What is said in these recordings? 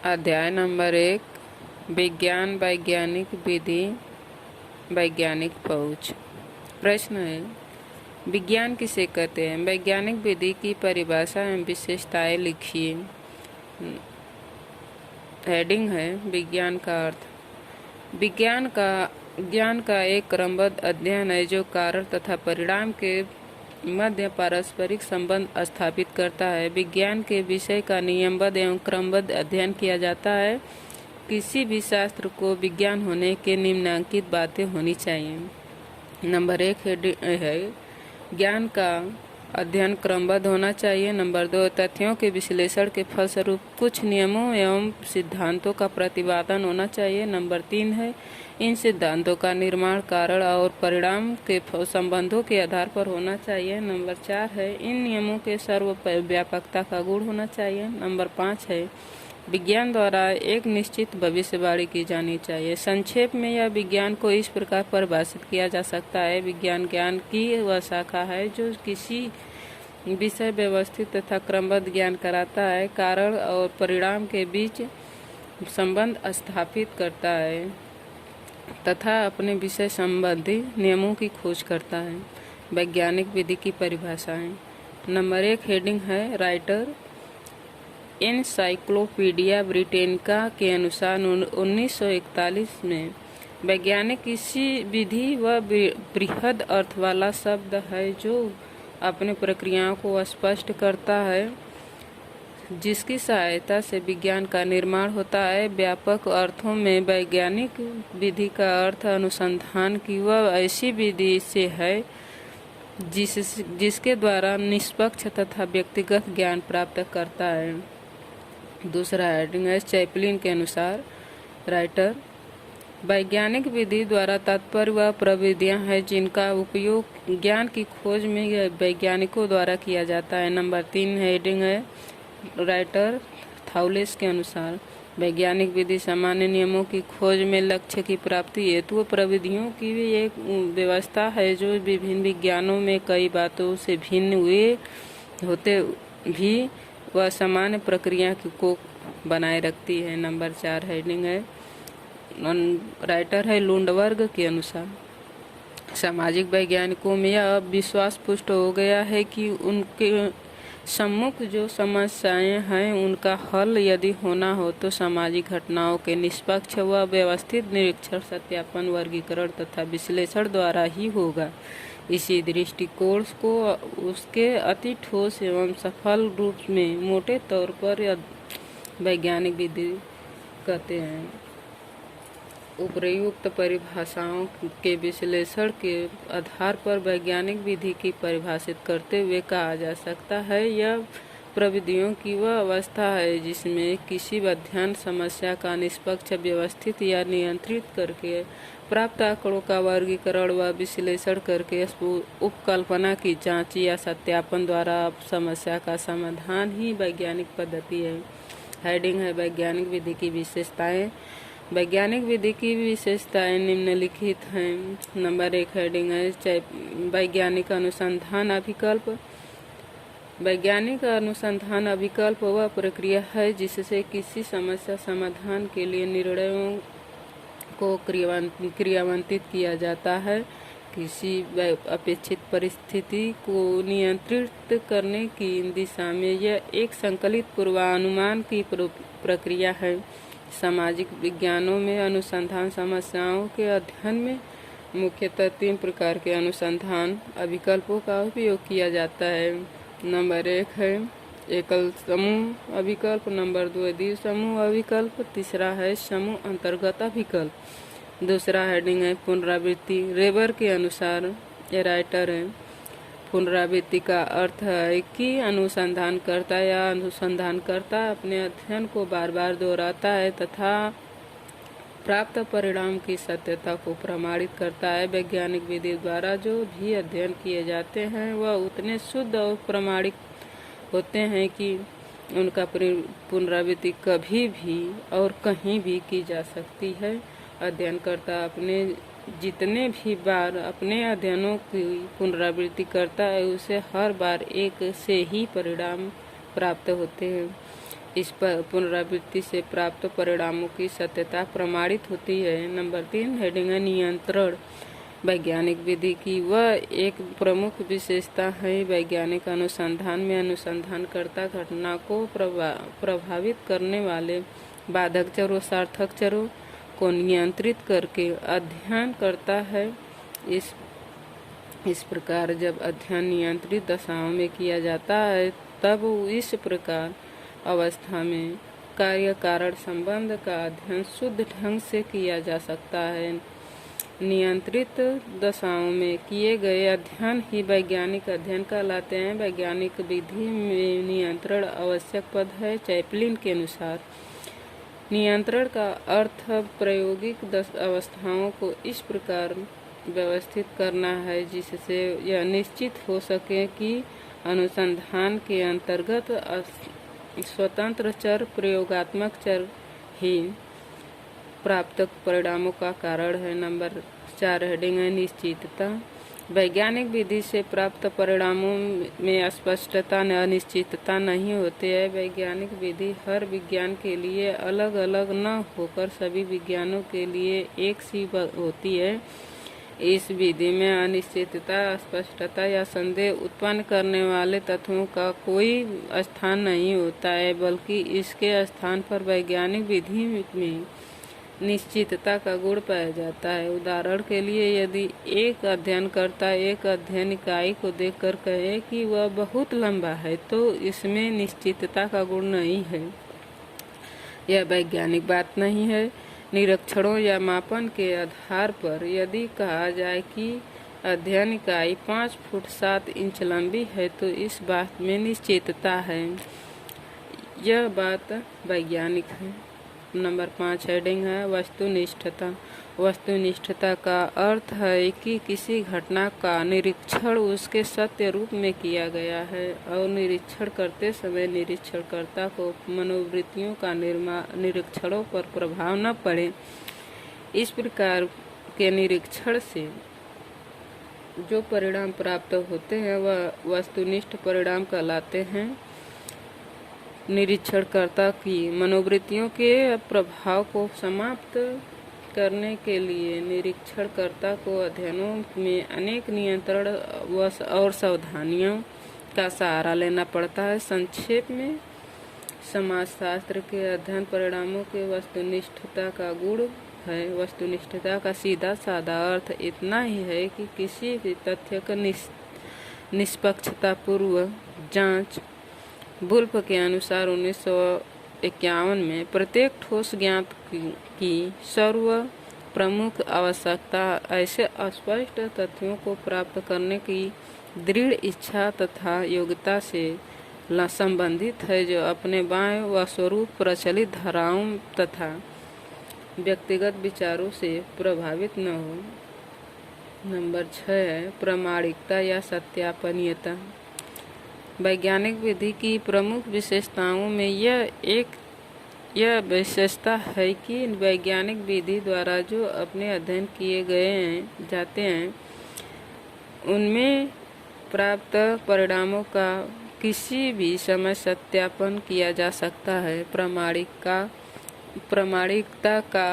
अध्याय नंबर 1 विज्ञान वैज्ञानिक विधि वैज्ञानिक पहुँच। प्रश्न है, विज्ञान किसे कहते हैं? वैज्ञानिक विधि की परिभाषा एवं विशेषताएं लिखिए। हेडिंग है विज्ञान का अर्थ। ज्ञान का एक क्रमबद्ध अध्ययन है जो कारण तथा परिणाम के मध्य पारस्परिक संबंध स्थापित करता है। विज्ञान के विषय का नियमबद्ध एवं क्रमबद्ध अध्ययन किया जाता है। किसी भी शास्त्र को विज्ञान होने के निम्नलिखित बातें होनी चाहिए। नंबर 1 है ज्ञान का अध्ययन क्रमबद्ध होना चाहिए। नंबर 2 तथ्यों के विश्लेषण के फलस्वरूप कुछ नियमों एवं सिद्धांतों का प्रतिपादन होना चाहिए। नंबर 3 है इन सिद्धांतों का निर्माण कारण और परिणाम के संबंधों के आधार पर होना चाहिए। नंबर 4 है इन नियमों के सर्वव्यापकता का गुण होना चाहिए। नंबर 5 है विज्ञान द्वारा एक निश्चित भविष्यवाणी की जानी चाहिए। संक्षेप में यह विज्ञान को इस प्रकार परिभाषित किया जा सकता है। विज्ञान ज्ञान की वह शाखा है जो किसी विषय व्यवस्थित तथा क्रमबद्ध ज्ञान कराता है, कारण और परिणाम के बीच संबंध स्थापित करता है तथा अपने विषय संबंधी नियमों की खोज करता है। वैज्ञानिक विधि की परिभाषा है। नंबर 1 हेडिंग है राइटर। एनसाइक्लोपीडिया ब्रिटेनिका के अनुसार 1941 में वैज्ञानिक किसी विधि व बृहद अर्थ वाला शब्द है जो अपने प्रक्रियाओं को स्पष्ट करता है, जिसकी सहायता से विज्ञान का निर्माण होता है। व्यापक अर्थों में वैज्ञानिक विधि का अर्थ अनुसंधान की वह ऐसी विधि से है जिसके द्वारा निष्पक्ष तथा व्यक्तिगत ज्ञान प्राप्त करता है। दूसरा हेडिंग है चैपलिन के अनुसार राइटर। वैज्ञानिक विधि द्वारा तात्पर्य वह प्रविधियां हैं जिनका उपयोग ज्ञान की खोज में वैज्ञानिकों द्वारा किया जाता है। नंबर 3 हेडिंग है राइटर थाउलेस के अनुसार वैज्ञानिक विधि सामान्य नियमों की खोज में लक्ष्य की प्राप्ति हेतु प्रविधियों की भी एक व्यवस्था है जो विभिन्न विज्ञानों में कई बातों से भिन्न हुए होते भी वह सामान्य प्रक्रिया को बनाए रखती है। नंबर 4 हेडिंग है राइटर है लुंडबर्ग के अनुसार सामाजिक वैज्ञानिकों में यह विश्वास पुष्ट हो गया है कि उनके सम्मुख जो समस्याएं हैं उनका हल यदि होना हो तो सामाजिक घटनाओं के निष्पक्ष व व्यवस्थित निरीक्षण, सत्यापन, वर्गीकरण तथा विश्लेषण द्वारा ही होगा। इसी दृष्टिकोण को उसके अति ठोस एवं सफल रूप में मोटे तौर पर वैज्ञानिक विधि कहते हैं। उपर्युक्त परिभाषाओं के विश्लेषण के आधार पर वैज्ञानिक विधि की परिभाषित करते हुए कहा जा सकता है यह प्रविधियों की वह अवस्था है जिसमें किसी अध्ययन समस्या का निष्पक्ष, व्यवस्थित या नियंत्रित करके प्राप्त आंकड़ों का वर्गीकरण व विश्लेषण करके उपकल्पना की जांच या सत्यापन द्वारा समस्या का समाधान ही वैज्ञानिक पद्धति है। हेडिंग है वैज्ञानिक विधि की विशेषताएं। वैज्ञानिक विधि की विशेषताएं निम्नलिखित हैं। नंबर 1 हेडिंग है वैज्ञानिक अनुसंधान अभिकल्प। वैज्ञानिक अनुसंधान अभिकल्प वह प्रक्रिया है जिससे किसी समस्या समाधान के लिए निर्णयों को क्रियान्वित किया जाता है। किसी अपेक्षित परिस्थिति को नियंत्रित करने की दिशा में यह एक संकलित पूर्वानुमान की प्रक्रिया है। सामाजिक विज्ञानों में अनुसंधान समस्याओं के अध्ययन में मुख्यतः 3 प्रकार के अनुसंधान अभिकल्पों का उपयोग किया जाता है। नंबर 1 है एकल समूह अभिकल्प। नंबर 2 द्वि समूह अभिकल्प। तीसरा है समूह अंतर्गत अभिकल्प। दूसरा हेडिंग है पुनरावृत्ति। रेबर के अनुसार ये राइटर है पुनरावृत्ति का अर्थ है कि अनुसंधानकर्ता या अनुसंधानकर्ता अपने अध्ययन को बार बार दोहराता है तथा प्राप्त परिणाम की सत्यता को प्रमाणित करता है। वैज्ञानिक विधि द्वारा जो भी अध्ययन किए जाते हैं वह उतने शुद्ध और प्रमाणिक होते हैं कि उनका पुनरावृत्ति कभी भी और कहीं भी की जा सकती है। अध्ययनकर्ता अपने जितने भी बार अपने अध्ययनों की पुनरावृत्ति करता है उसे हर बार एक से ही परिणाम प्राप्त होते हैं। इस पुनरावृत्ति से प्राप्त परिणामों की सत्यता प्रमाणित होती है। नंबर 3 हेडिंग है नियंत्रण। वैज्ञानिक विधि की वह एक प्रमुख विशेषता है। वैज्ञानिक अनुसंधान में अनुसंधानकर्ता घटना को प्रभावित करने वाले बाधक चरों, सार्थक चरों को नियंत्रित करके अध्ययन करता है। इस प्रकार जब अध्ययन नियंत्रित दशाओं में किया जाता है तब इस प्रकार अवस्था में कार्य कारण संबंध का अध्ययन शुद्ध ढंग से किया जा सकता है। नियंत्रित दशाओं में किए गए अध्ययन ही वैज्ञानिक अध्ययन कहलाते हैं। वैज्ञानिक विधि में नियंत्रण आवश्यक पद है। चैपलिन के अनुसार नियंत्रण का अर्थ प्रायोगिक अवस्थाओं को इस प्रकार व्यवस्थित करना है जिससे यह निश्चित हो सके कि अनुसंधान के अंतर्गत स्वतंत्र चर, प्रयोगात्मक चर ही प्राप्त परिणामों का कारण है। नंबर 4 हेडिंग है निश्चितता। वैज्ञानिक विधि से प्राप्त परिणामों में स्पष्टता, अनिश्चितता नहीं होती है। वैज्ञानिक विधि हर विज्ञान के लिए अलग अलग न होकर सभी विज्ञानों के लिए एक सी होती है। इस विधि में अनिश्चितता, अस्पष्टता या संदेह उत्पन्न करने वाले तत्वों का कोई स्थान नहीं होता है, बल्कि इसके स्थान पर वैज्ञानिक विधि में निश्चितता का गुण पाया जाता है। उदाहरण के लिए यदि एक अध्ययनकर्ता एक अध्ययन इकाई को देखकर कहे कि वह बहुत लंबा है तो इसमें निश्चितता का गुण नहीं है। यह वैज्ञानिक बात नहीं है। निरीक्षणों या मापन के आधार पर यदि कहा जाए कि अध्ययन इकाई 5 फुट 7 इंच लंबी है तो इस बात में निश्चितता है। यह बात वैज्ञानिक है। नंबर 5 हेडिंग है वस्तुनिष्ठता। वस्तुनिष्ठता का अर्थ है कि किसी घटना का निरीक्षण उसके सत्य रूप में किया गया है और निरीक्षण करते समय निरीक्षणकर्ता को मनोवृत्तियों का निरीक्षणों पर प्रभाव न पड़े। इस प्रकार के निरीक्षण से जो परिणाम प्राप्त होते हैं वह वस्तुनिष्ठ परिणाम कहलाते हैं। निरीक्षणकर्ता की मनोवृत्तियों के प्रभाव को समाप्त करने के लिए निरीक्षणकर्ता को अध्ययनों में अनेक नियंत्रण और सावधानियों का सहारा लेना पड़ता है। संक्षेप में समाजशास्त्र के अध्ययन परिणामों के वस्तुनिष्ठता का गुण है। वस्तुनिष्ठता का सीधा साधा अर्थ इतना ही है कि किसी भी तथ्य का निष्पक्षतापूर्व जांच। वुल्फ के अनुसार 1951 में प्रत्येक ठोस ज्ञात की सर्व प्रमुख आवश्यकता ऐसे अस्पष्ट तथ्यों को प्राप्त करने की दृढ़ इच्छा तथा योग्यता से संबंधित है जो अपने बाएं व स्वरूप प्रचलित धाराओं तथा व्यक्तिगत विचारों से प्रभावित न हो। नंबर 6 है प्रामाणिकता या सत्यापनीयता। वैज्ञानिक विधि की प्रमुख विशेषताओं में यह विशेषता है कि वैज्ञानिक विधि द्वारा जो अपने अध्ययन किए जाते हैं उनमें प्राप्त परिणामों का किसी भी समय सत्यापन किया जा सकता है। प्रामाणिकता का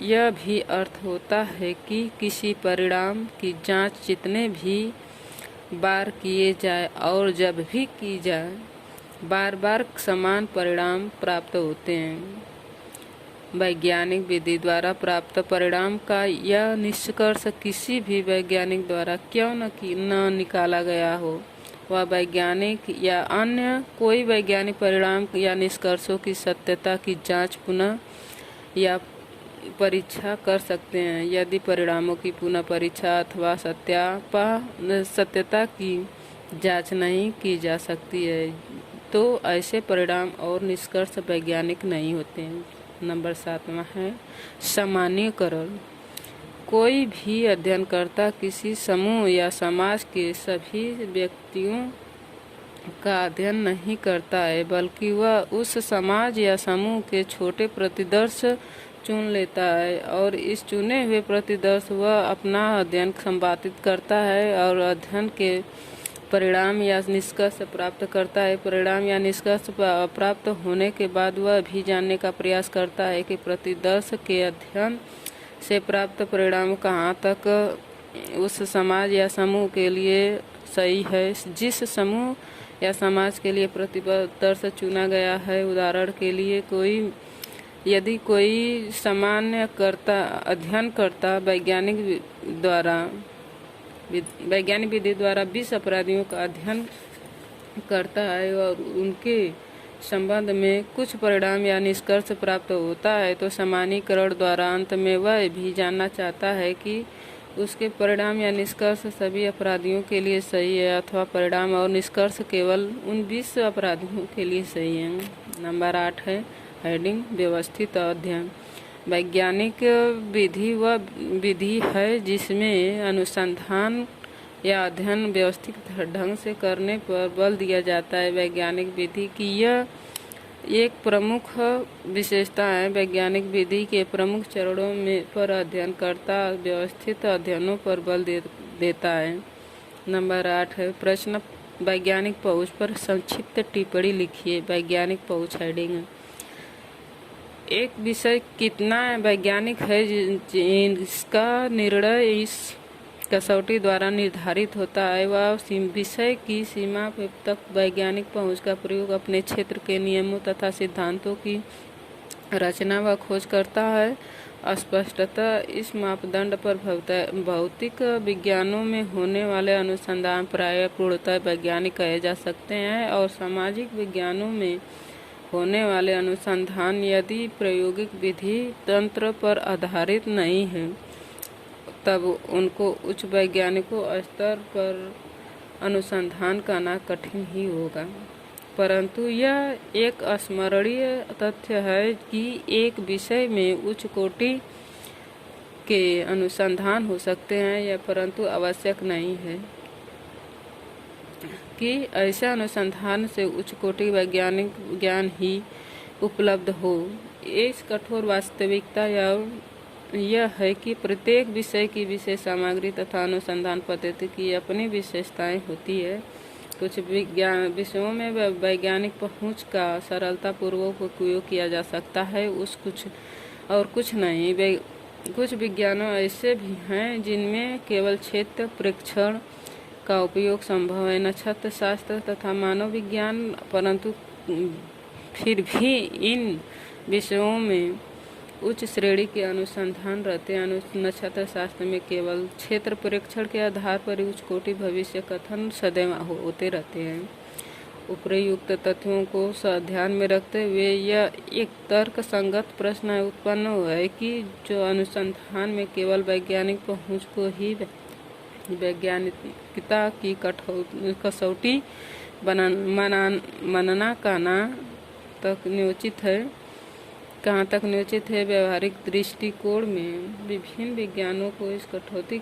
यह भी अर्थ होता है कि किसी परिणाम की जांच जितने भी बार किए जाए और जब भी की जाए बार बार समान परिणाम प्राप्त होते हैं। वैज्ञानिक विधि द्वारा प्राप्त परिणाम का यह निष्कर्ष किसी भी वैज्ञानिक द्वारा क्यों न निकाला गया हो, वह वैज्ञानिक या अन्य कोई वैज्ञानिक परिणाम या निष्कर्षों की सत्यता की जांच पुनः या परीक्षा कर सकते हैं। यदि परिणामों की पुनः परीक्षा अथवा सत्यता की जांच नहीं की जा सकती है तो ऐसे परिणाम और निष्कर्ष वैज्ञानिक नहीं होते हैं। नंबर 7वां है सामान्यीकरण। कोई भी अध्ययनकर्ता किसी समूह या समाज के सभी व्यक्तियों का अध्ययन नहीं करता है, बल्कि वह उस समाज या समूह के छोटे प्रतिदर्श चुन लेता है और इस चुने हुए प्रतिदर्श वह अपना अध्ययन संपादित करता है और अध्ययन के परिणाम या निष्कर्ष प्राप्त करता है। परिणाम या निष्कर्ष प्राप्त होने के बाद वह भी जानने का प्रयास करता है कि प्रतिदर्श के अध्ययन से प्राप्त परिणाम कहाँ तक उस समाज या समूह के लिए सही है जिस समूह या समाज के लिए प्रतिदर्श चुना गया है। उदाहरण के लिए यदि कोई अध्ययनकर्ता वैज्ञानिक विधि द्वारा 20 अपराधियों का अध्ययन करता है और उनके संबंध में कुछ परिणाम या निष्कर्ष प्राप्त होता है, तो सामान्यीकरण द्वारा अंत में वह भी जानना चाहता है कि उसके परिणाम या निष्कर्ष सभी अपराधियों के लिए सही है अथवा परिणाम और निष्कर्ष केवल उन 20 अपराधियों के लिए सही है। नंबर 8 है हेडिंग व्यवस्थित अध्ययन। वैज्ञानिक विधि वह विधि है जिसमें अनुसंधान या अध्ययन व्यवस्थित ढंग से करने पर बल दिया जाता है। वैज्ञानिक विधि की यह एक प्रमुख विशेषता है। वैज्ञानिक विधि के प्रमुख चरणों में पर अध्ययनकर्ता व्यवस्थित अध्ययनों पर बल देता है। नंबर 8 है प्रश्न वैज्ञानिक पहुंच पर संक्षिप्त टिप्पणी लिखिए। वैज्ञानिक पहुंच हेडिंग। एक विषय कितना वैज्ञानिक है जिसका निर्णय इस कसौटी द्वारा निर्धारित होता है। वह विषय की सीमा तक वैज्ञानिक पहुंच का प्रयोग अपने क्षेत्र के नियमों तथा सिद्धांतों की रचना व खोज करता है। स्पष्टतः इस मापदंड पर भौतिक विज्ञानों में होने वाले अनुसंधान प्रायः पूर्णतः वैज्ञानिक कहे जा सकते हैं और सामाजिक विज्ञानों में होने वाले अनुसंधान यदि प्रायोगिक विधि तंत्र पर आधारित नहीं है तब उनको उच्च वैज्ञानिकों स्तर पर अनुसंधान करना कठिन ही होगा। परंतु यह एक स्मरणीय तथ्य है कि एक विषय में उच्च कोटि के अनुसंधान हो सकते हैं यह परंतु आवश्यक नहीं है कि ऐसे अनुसंधान से उच्च कोटि वैज्ञानिक ज्ञान ही उपलब्ध हो। इस कठोर वास्तविकता यह है कि प्रत्येक विषय की विशेष सामग्री तथा अनुसंधान पद्धति की अपनी विशेषताएं होती है। कुछ विषयों में वैज्ञानिक पहुंच का सरलतापूर्वक उपयोग किया जा सकता है कुछ नहीं। कुछ विज्ञानों ऐसे भी हैं जिनमें केवल क्षेत्र परीक्षण का उपयोग संभव है। नक्षत्र शास्त्र तथा मानव विज्ञान परंतु फिर भी इन विषयों में उच्च श्रेणी के अनुसंधान रहते हैं। नक्षत्र शास्त्र में केवल क्षेत्र परीक्षण के आधार पर उच्च कोटि भविष्य कथन सदैव होते रहते हैं। उपर्युक्त तथ्यों को ध्यान में रखते हुए यह एक तर्क संगत प्रश्न उत्पन्न हुआ है कि जो अनुसंधान में केवल वैज्ञानिक पहुंच को ही वैज्ञानिकता की कसौटी मानना कहाँ तक न्योचित है। व्यवहारिक दृष्टिकोण में विभिन्न विज्ञानों को इस कसौटी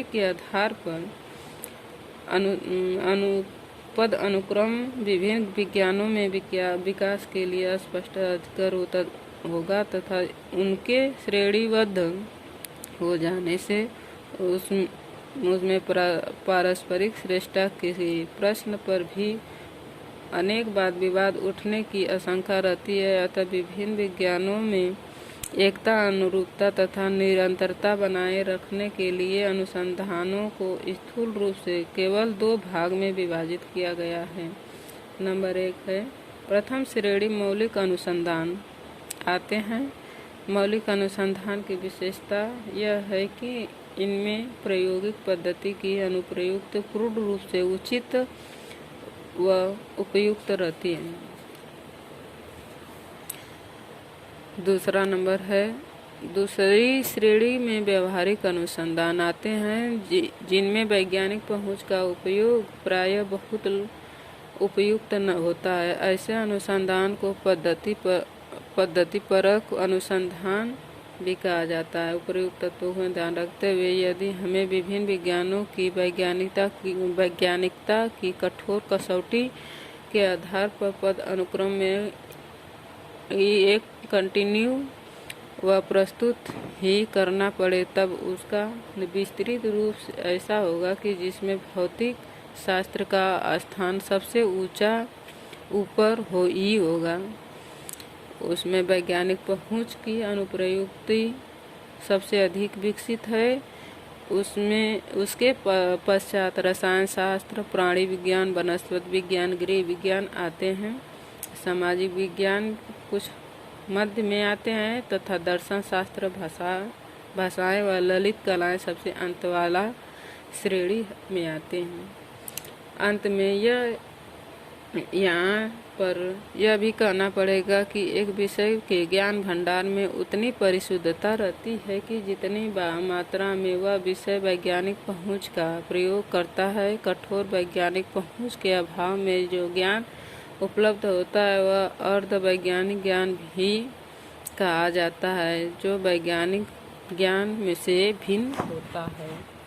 के आधार पर अनुक्रम विभिन्न विज्ञानों में विकास के लिए स्पष्ट अधिकार होगा तथा उनके श्रेणीबद्ध हो जाने से उसमें पारस्परिक श्रेष्ठता के प्रश्न पर भी अनेक वाद विवाद उठने की आशंका रहती है। अतः विभिन्न विज्ञानों में एकता अनुरूपता तथा निरंतरता बनाए रखने के लिए अनुसंधानों को स्थूल रूप से केवल 2 भाग में विभाजित किया गया है। नंबर 1 है प्रथम श्रेणी मौलिक अनुसंधान। आते हैं मौलिक अनुसंधान की विशेषता यह है कि इनमें प्रायोगिक पद्धति की अनुप्रयुक्त पूर्ण रूप से उचित व उपयुक्त रहती है। दूसरा नंबर है दूसरी श्रेणी में व्यवहारिक अनुसंधान आते हैं जिनमें वैज्ञानिक पहुंच का उपयोग प्रायः बहुत उपयुक्त न होता है। ऐसे अनुसंधान को पद्धतिपरक अनुसंधान भी कहा जाता है। उपयुक्त तत्वों में ध्यान रखते हुए यदि हमें विभिन्न विज्ञानों की वैज्ञानिकता की कठोर कसौटी के आधार पर पद अनुक्रम में एक वह प्रस्तुत ही करना पड़े, तब उसका विस्तृत रूप ऐसा होगा कि जिसमें भौतिक शास्त्र का स्थान सबसे ऊपर ही होगा। उसमें वैज्ञानिक पहुंच की अनुप्रयुक्ति सबसे अधिक विकसित है। उसके पश्चात रसायन शास्त्र, प्राणी विज्ञान, वनस्पति विज्ञान, गृह विज्ञान आते हैं। सामाजिक विज्ञान कुछ मध्य में आते हैं तथा दर्शन शास्त्र, भाषाएं व ललित कलाएं सबसे अंत वाला श्रेणी में आते हैं। अंत में यहाँ पर यह भी कहना पड़ेगा कि एक विषय के ज्ञान भंडार में उतनी परिशुद्धता रहती है कि जितनी मात्रा में वह विषय वैज्ञानिक पहुँच का प्रयोग करता है। कठोर वैज्ञानिक पहुँच के अभाव में जो ज्ञान उपलब्ध होता है वह अर्ध वैज्ञानिक ज्ञान भी कहा जाता है, जो वैज्ञानिक ज्ञान में से भिन्न होता है।